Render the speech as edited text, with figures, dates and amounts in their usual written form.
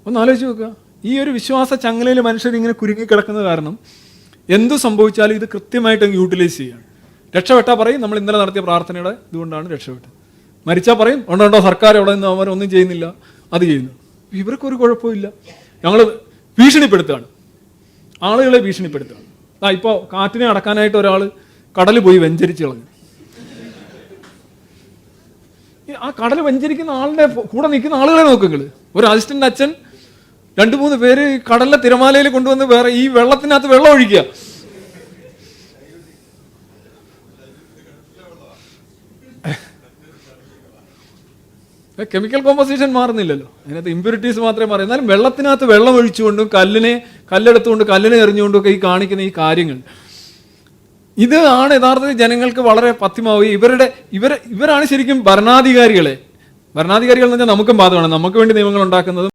ഒന്ന് ആലോചിച്ച് നോക്കുക. ഈ ഒരു വിശ്വാസ ചങ്ങലയിൽ മനുഷ്യർ ഇങ്ങനെ കുരുങ്ങി കിടക്കുന്നത് കാരണം എന്തു സംഭവിച്ചാലും ഇത് കൃത്യമായിട്ട് യൂട്ടിലൈസ് ചെയ്യാണ്. രക്ഷപ്പെട്ടാൽ പറയും നമ്മൾ ഇന്നലെ നടത്തിയ പ്രാർത്ഥനയുടെ ഇതുകൊണ്ടാണ് രക്ഷപ്പെട്ടത്. മരിച്ചാൽ പറയും ഉണ്ടോ സർക്കാർ എവിടെ നിന്ന് അവരൊന്നും ചെയ്യുന്നില്ല, അത് ചെയ്യുന്നു. ഇവർക്കൊരു കുഴപ്പമില്ല. ഞങ്ങൾ ഭീഷണിപ്പെടുത്തുകയാണ്, ആളുകളെ ഭീഷണിപ്പെടുത്തുകയാണ്. ഇപ്പോൾ കാറ്റിനെ അടക്കാനായിട്ട് ഒരാൾ കടലിൽ പോയി വെഞ്ചരിച്ച് കളഞ്ഞു. ആ കടൽ വെഞ്ചരിക്കുന്ന ആളുടെ കൂടെ നിൽക്കുന്ന ആളുകളെ നോക്കുങ്ങൾ. ഒരു അസിസ്റ്റന്റ് അച്ഛൻ 2-3 പേര് കടലിലെ തിരമാലയിൽ കൊണ്ടുവന്ന് വേറെ ഈ വെള്ളത്തിനകത്ത് വെള്ളം ഒഴിക്കുക. കെമിക്കൽ കോമ്പോസിഷൻ മാറുന്നില്ലല്ലോ, അതിനകത്ത് ഇമ്പ്യൂരിറ്റീസ് മാത്രമേ മാറൂ. എന്നാലും വെള്ളത്തിനകത്ത് വെള്ളം ഒഴിച്ചുകൊണ്ടും കല്ലെടുത്തുകൊണ്ട് കല്ലിനെ എറിഞ്ഞുകൊണ്ടും ഒക്കെ ഈ കാണിക്കുന്ന ഈ കാര്യങ്ങൾ, ഇത് ആണ് യഥാർത്ഥത്തിൽ ജനങ്ങൾക്ക് വളരെ പഥ്യമാവുക. ഇവരാണ് ശരിക്കും ഭരണാധികാരികൾ എന്ന് പറഞ്ഞാൽ നമുക്കും ബാധകമാണ്. നമുക്ക് വേണ്ടി നിയമങ്ങൾ ഉണ്ടാക്കുന്നതും